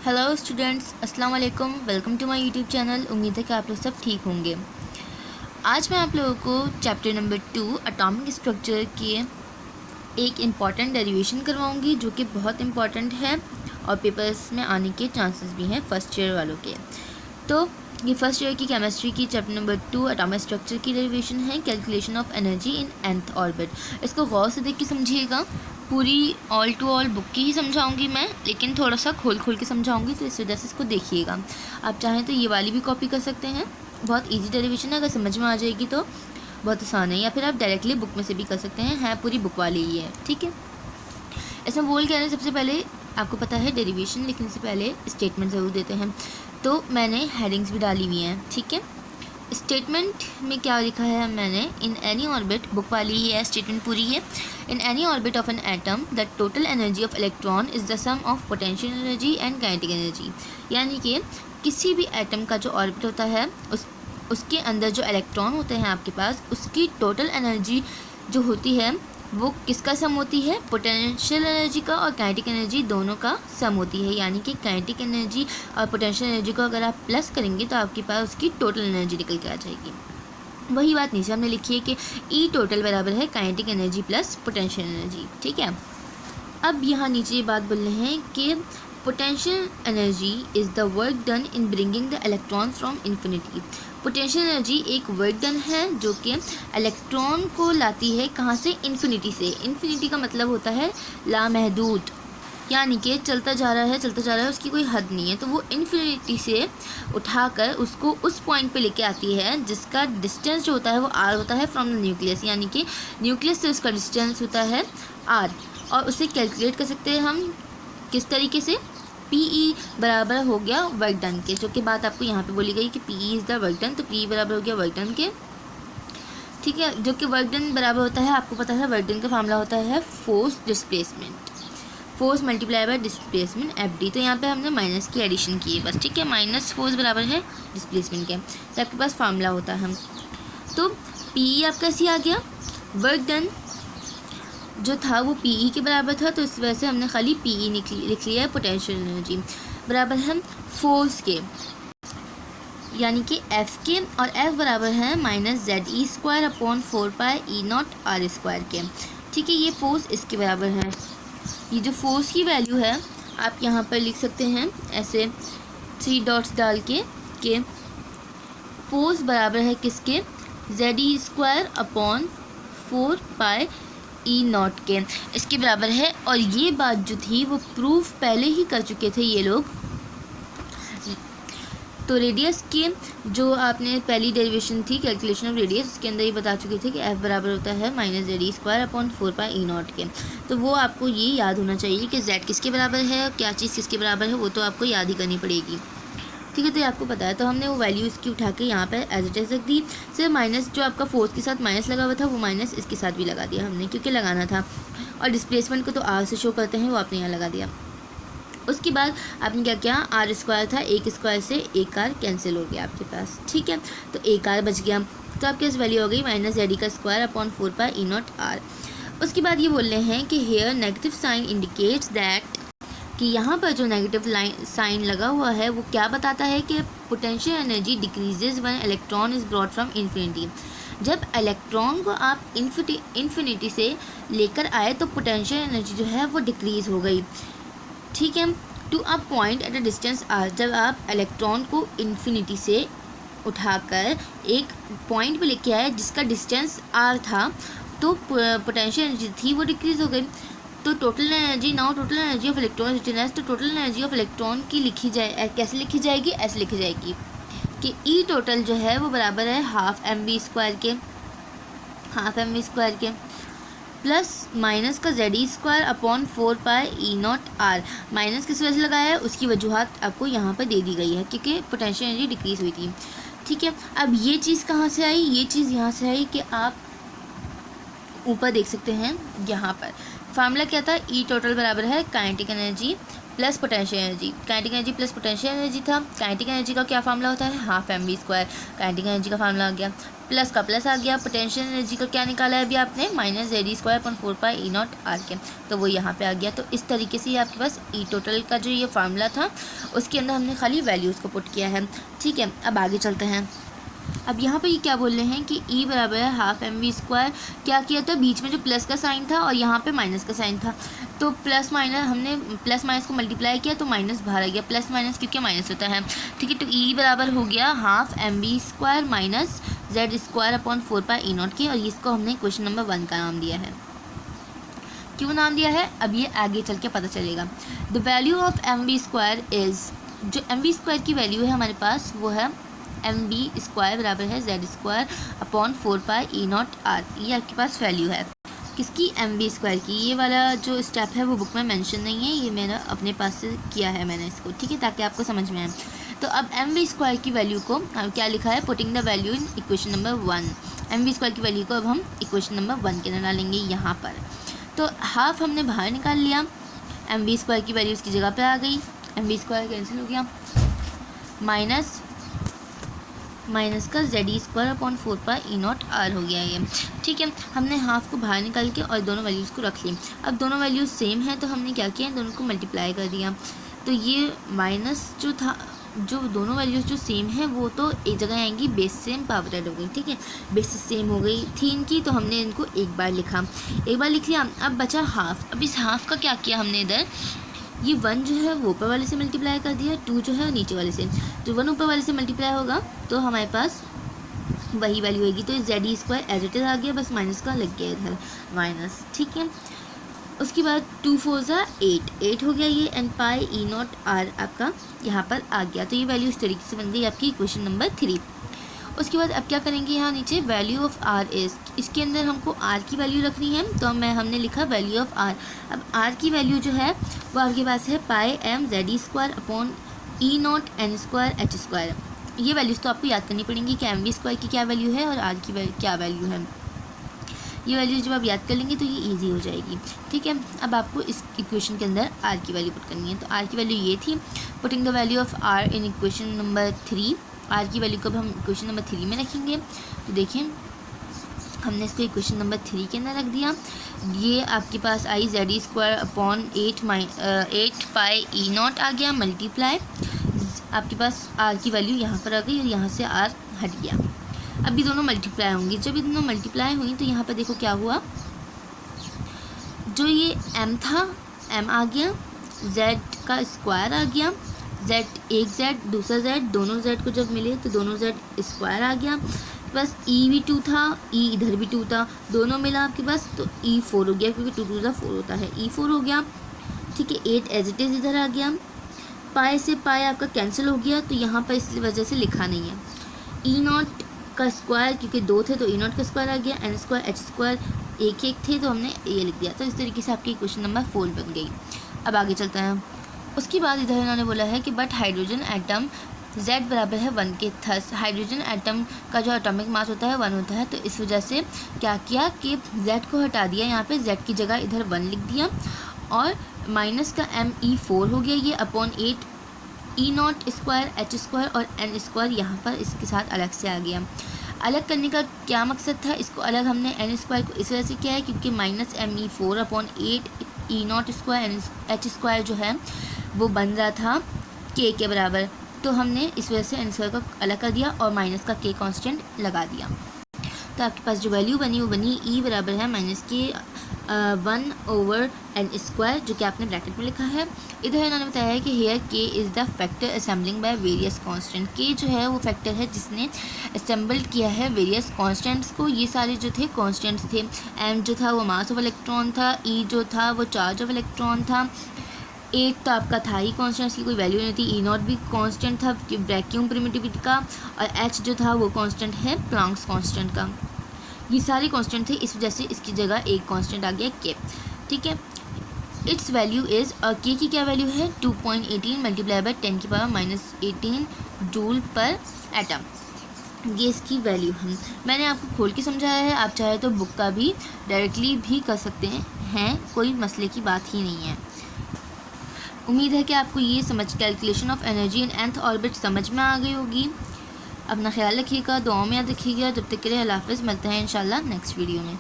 Hello students, अस्सलाम वालेकुम। Welcome to my YouTube channel. उम्मीद है कि आप लोग सब ठीक होंगे। आज मैं आप लोगों को चैप्टर नंबर 2 एटॉमिक स्ट्रक्चर के एक इम्पॉर्टेंट डेरिवेशन करवाऊंगी जो कि बहुत इम्पॉर्टेंट है और पेपर्स में आने के चांसेस भी हैं फर्स्ट ईयर वालों के। तो ये फर्स्ट ईयर की केमिस्ट्री की चैप्टर नंबर 2 एटॉमिक स्ट्रक्चर की डेरिवेशन है, calculation of energy in nth orbit. इसको गौर से देख के समझिएगा। पूरी ऑल टू ऑल बुक की ही समझाऊंगी मैं, लेकिन थोड़ा सा खोल खोल के समझाऊंगी, तो इस वजह से इसको देखिएगा। आप चाहें तो ये वाली भी कॉपी कर सकते हैं, बहुत इजी डेरिवेशन है। अगर समझ में आ जाएगी तो बहुत आसान है, या फिर आप डायरेक्टली बुक में से भी कर सकते हैं। पूरी बुक वाली ही है, ठीक है। इसमें बोल क्या है, सबसे पहले आपको पता है डेरिवेशन लिखने से पहले स्टेटमेंट ज़रूर देते हैं, तो मैंने हेडिंग्स भी डाली हुई हैं, ठीक है। स्टेटमेंट में क्या लिखा है मैंने, इन एनी ऑर्बिट, बुक वाली ही है, स्टेटमेंट पूरी है। In any orbit of an atom the total energy of electron is the sum of potential energy and kinetic energy. यानी कि किसी भी एटम का जो ऑर्बिट होता है उसके अंदर जो इलेक्ट्रॉन होते हैं आपके पास, उसकी टोटल एनर्जी जो होती है वो किसका सम होती है, पोटेंशियल एनर्जी का और काइनेटिक एनर्जी दोनों का सम होती है। यानी कि काइनेटिक एनर्जी और पोटेंशियल एनर्जी को अगर आप प्लस करेंगे तो आपके पास उसकी टोटल एनर्जी निकल के आ जाएगी। वही बात नीचे हमने लिखी है कि ई टोटल बराबर है kinetic energy plus potential energy, ठीक है। अब यहाँ नीचे ये बात बोल रहे हैं कि potential energy is the work done in bringing the electron from infinity. Potential energy एक वर्क डन है जो कि इलेक्ट्रॉन को लाती है कहाँ से, इन्फिनिटी से। इन्फिनिटी का मतलब होता है लामहदूद, यानी कि चलता जा रहा है, उसकी कोई हद नहीं है। तो वो इन्फिनिटी से उठाकर उसको उस पॉइंट पे लेके आती है जिसका डिस्टेंस जो होता है वो आर होता है फ्रॉम द न्यूक्लियस। यानी कि न्यूक्लियस से उसका डिस्टेंस होता है आर, और उसे कैलकुलेट कर सकते हैं हम किस तरीके से, पी बराबर हो गया वर्क डन के, जो कि बात आपको यहाँ पे बोली गई कि P is the work done, तो पी बराबर हो गया वर्क डन के, ठीक है। जो कि वर्क डन बराबर होता है, आपको पता है वर्क डन का फार्मूला होता है force displacement, force multiply by displacement F D. तो यहाँ पे हमने माइनस की एडिशन की है बस, ठीक है। माइनस फोर्स बराबर है डिस्प्लेसमेंट के, तो आपके पास फार्मूला होता है। तो पी आपका ऐसे आ गया, वर्क डन जो था वो पी के बराबर था, तो इस वजह से हमने खाली पी लिख लिया है। पोटेंशियल एनर्जी बराबर है फोर्स के, यानी कि एफ़ के, और एफ़ बराबर है minus Z E square upon 4 pi E naught R square के, ठीक है। ये फोर्स इसके बराबर है। ये जो फोर्स की वैल्यू है आप यहाँ पर लिख सकते हैं ऐसे 3 डॉट्स डाल के, फोर्स बराबर है किसके, Z E square upon 4 pi E naught के, इसके बराबर है। और ये बात जो थी वो प्रूफ पहले ही कर चुके थे ये लोग। तो रेडियस के जो आपने पहली डेरिवेशन थी कैलकुलेशन ऑफ रेडियस, उसके अंदर ये बता चुके थे कि एफ बराबर होता है minus Z E square upon 4 pi E naught के। तो वो आपको ये याद होना चाहिए कि जेड किसके बराबर है और क्या चीज़ किसके बराबर है, वो तो आपको याद ही करनी पड़ेगी, ठीक है। तो ये आपको पता है, तो हमने वो वैल्यू इसकी उठा के यहाँ पर एज इट इज रख दी। सिर्फ माइनस जो आपका फोर्स के साथ माइनस लगा हुआ था वो माइनस इसके साथ भी लगा दिया हमने, क्योंकि लगाना था। और डिस्प्लेसमेंट को तो आर से शो करते हैं, वो आपने यहाँ लगा दिया। उसके बाद आपने क्या किया, आर स्क्वायर था, एक स्क्वायर से एक आर कैंसिल हो गया आपके पास, ठीक है। तो एक आर बच गया, तो आपके पास वैल्यू हो गई माइनस जेड का square upon 4 pi E naught R. उसके बाद ये बोल रहे हैं कि here negative sign indicates that, कि यहाँ पर जो नेगेटिव साइन लगा हुआ है वो क्या बताता है कि potential energy decreases when electron is brought from infinity. जब इलेक्ट्रॉन को आप इन्फिनिटी से लेकर आए तो पोटेंशियल एनर्जी जो है वो डिक्रीज़ हो गई, ठीक है। To a point at a distance R, जब आप इलेक्ट्रॉन को इन्फिनिटी से उठाकर एक पॉइंट पे लेके आए जिसका डिस्टेंस आर था, तो पोटेंशियल एनर्जी थी वो डिक्रीज़ हो गई। तो टोटल एनर्जी ऑफ इलेक्ट्रॉन, तो टोटल एनर्जी ऑफ इलेक्ट्रॉन की लिखी जाए, कैसे लिखी जाएगी, ऐसे लिखी जाएगी कि ई टोटल जो है वो बराबर है हाफ एम वी स्क्वायर के, प्लस माइनस का Z E square upon 4 pi E naught R. Minus किस वजह से लगाया है, उसकी वजूहत आपको यहाँ पर दे दी गई है, क्योंकि पोटेंशियल एनर्जी डिक्रीज़ हुई थी, ठीक है। अब ये चीज़ कहाँ से आई, ये चीज़ यहाँ से आई कि आप ऊपर देख सकते हैं, यहाँ पर फार्मूला क्या था, ई टोटल बराबर है kinetic energy plus potential energy, kinetic energy plus potential energy था। काइनेटिक एनर्जी का क्या फार्मूला होता है, half M V square. Kinetic energy का फार्मूला आ गया, प्लस का प्लस आ गया। पोटेंशियल एनर्जी का क्या निकाला है अभी आपने, minus Z square upon 4 pi E naught R के, तो वो यहाँ पे आ गया। तो इस तरीके से आपके पास ई टोटल का जो ये फार्मूला था उसके अंदर हमने खाली वैल्यूज़ को पुट किया है। ठीक है, अब आगे चलते हैं। अब यहाँ पर ये क्या बोल रहे हैं कि E बराबर है हाफ एम वी स्क्वायर। क्या किया था, बीच में जो प्लस का साइन था और यहाँ पे माइनस का साइन था, तो प्लस माइनस हमने प्लस माइनस को मल्टीप्लाई किया तो माइनस बाहर आ गया, प्लस माइनस क्योंकि माइनस होता है। ठीक है, तो E बराबर हो गया half M V square minus Z square upon 4 pi E naught के, और इसको हमने क्वेश्चन नंबर 1 का नाम दिया है। क्यों नाम दिया है, अब ये आगे चल के पता चलेगा। The value of M V square is, जो एम वी स्क्वायर की वैल्यू है हमारे पास वो है एम बी स्क्वायर बराबर है Z square upon 4 pi E naught R. ये आपके पास वैल्यू है किसकी, एम बी स्क्वायर की। ये वाला जो स्टेप है वो बुक में मेंशन नहीं है, ये मेरा अपने पास से किया है मैंने इसको, ठीक है, ताकि आपको समझ में आए। तो अब एम बी स्क्वायर की वैल्यू को क्या लिखा है, putting the value in equation number 1। M B square की वैल्यू को अब हम इक्वेशन नंबर 1 के अंदर डालेंगे यहाँ पर। तो हाफ हमने बाहर निकाल लिया, एम बी स्क्वायर की वैल्यू उसकी जगह पर आ गई, एम बी स्क्वायर कैंसिल हो गया, माइनस का Z square upon 4 pi E naught R हो गया ये। ठीक है, हमने हाफ को बाहर निकाल के और दोनों वैल्यूज़ को रख ली। अब दोनों वैल्यूज़ सेम है तो हमने क्या किया, दोनों को मल्टीप्लाई कर दिया। तो ये माइनस जो था, जो दोनों वैल्यूज़ जो सेम है वो तो एक जगह आएंगी, बेस सेम पावर ऐड हो गई। ठीक है, बेसिस सेम हो गई थी इनकी, तो हमने इनको एक बार लिखा, एक बार लिख लिया। अब बचा हाफ। अब इस हाफ का क्या किया हमने, इधर ये 1 जो है वो ऊपर वाले से मल्टीप्लाई कर दिया, 2 जो है नीचे वाले से। तो 1 ऊपर वाले से मल्टीप्लाई होगा तो हमारे पास वही वैल्यू आएगी। तो z square as it is आ गया, बस माइनस का लग गया इधर माइनस। ठीक है, उसके बाद 2 4 ज़ा 8 हो गया ये, and pi E naught R आपका यहाँ पर आ गया। तो ये वैल्यू इस तरीके से बन गई आपकी इक्वेशन नंबर 3। उसके बाद अब क्या करेंगे, यहाँ नीचे वैल्यू ऑफ आर इज़, इसके अंदर हमको आर की वैल्यू रखनी है, तो हमने लिखा वैल्यू ऑफ आर। अब आर की वैल्यू जो है वो आपके पास है pi M Z square upon E naught N square H square. ये वैल्यूज़ तो आपको याद करनी पड़ेंगी कि एम वी स्क्वायर की क्या वैल्यू है और आर की क्या वैल्यू है। ये वैल्यूज जब आप याद कर लेंगे तो ये इजी हो जाएगी। ठीक है, अब आपको इस इक्वेशन के अंदर आर की वैल्यू पुट करनी है। तो आर की वैल्यू ये थी, putting the value of R in equation number 3। R की वैल्यू को अब हम इक्वेशन नंबर 3 में रखेंगे। तो देखिए हमने इसको इक्वेशन नंबर 3 के अंदर रख दिया। ये आपके पास I Z square upon 8 pi E naught आ गया, मल्टीप्लाई आपके पास आर की वैल्यू यहाँ पर आ गई और यहाँ से आर हट गया। अब ये दोनों मल्टीप्लाई होंगी, जब ये दोनों मल्टीप्लाई हुई तो यहाँ पर देखो क्या हुआ, जो ये m था m आ गया, z का स्क्वायर आ गया, एक z दूसरा z, दोनों z को जब मिले तो दोनों z स्क्वायर आ गया, बस e भी 2 था, e इधर भी 2 था, दोनों मिला आपके पास तो e 4 हो गया, क्योंकि 2 2 4 होता है, e 4 हो गया। ठीक है, 8 एज इट इज़ इधर आ गया, पाई से पाई आपका कैंसिल हो गया, तो यहाँ पर इस वजह से लिखा नहीं है। ई नॉट का स्क्वायर क्योंकि 2 थे तो ई नॉट का स्क्वायर आ गया, एन स्क्वायर एच स्क्वायर एक थे तो हमने ये लिख दिया। तो इस तरीके से आपकी क्वेश्चन नंबर 4 बन गई। अब आगे चलते हैं। उसके बाद इधर इन्होंने बोला है कि बट हाइड्रोजन एटम Z बराबर है 1 के, थस हाइड्रोजन एटम का जो एटॉमिक मास होता है 1 होता है। तो इस वजह से क्या किया कि Z को हटा दिया, यहाँ पे Z की जगह इधर 1 लिख दिया और माइनस का Me4 हो गया ये upon 8 E naught square H square और एन स्क्वायर यहाँ पर इसके साथ अलग से आ गया। अलग करने का क्या मकसद था, इसको अलग हमने एन स्क्वायर को इस वजह से किया है क्योंकि minus Me4 upon 8 E naught square N H square जो है वो बन रहा था के बराबर, तो हमने इस वजह से एन स्क्वायर को अलग कर दिया और माइनस का के कांस्टेंट लगा दिया। तो आपके पास जो वैल्यू बनी वो बनी ई बराबर है माइनस के 1/n स्क्वायर, जो कि आपने ब्रैकेट में लिखा है। इधर इन्होंने बताया है कि हेयर के is the factor assembling by various constant. के जो है वो फैक्टर है जिसने असेंबल किया है वेरियस कांस्टेंट्स को। ये सारे जो थे कांस्टेंट्स थे, m जो था वो मास ऑफ इलेक्ट्रॉन था, e जो था वो चार्ज ऑफ इलेक्ट्रॉन था, 8 तो आपका था ही कांस्टेंट, की कोई वैल्यू नहीं थी, ई नॉट भी कांस्टेंट था वैक्यूम परमिटिविटी का, और h जो था वो कांस्टेंट है प्लैंक्स कांस्टेंट का। ये सारे कांस्टेंट थे, इस वजह से इसकी जगह एक कांस्टेंट आ गया के। ठीक है, इट्स वैल्यू इज़, के की क्या वैल्यू है 2.18 मल्टीप्लाई बाय 10 की पावर -18 जूल पर एटम। ये इसकी वैल्यू है। मैंने आपको खोल के समझाया है, आप चाहे तो बुक का भी डायरेक्टली भी कर सकते हैं, कोई मसले की बात ही नहीं है। उम्मीद है कि आपको ये समझ calculation of energy in nth orbit समझ में आ गई होगी। अपना ख्याल रखिएगा, दुआओं में याद रखिएगा। जब तक के लिए अल्लाह हाफ़िज़, मिलते हैं इंशाल्लाह नेक्स्ट वीडियो में।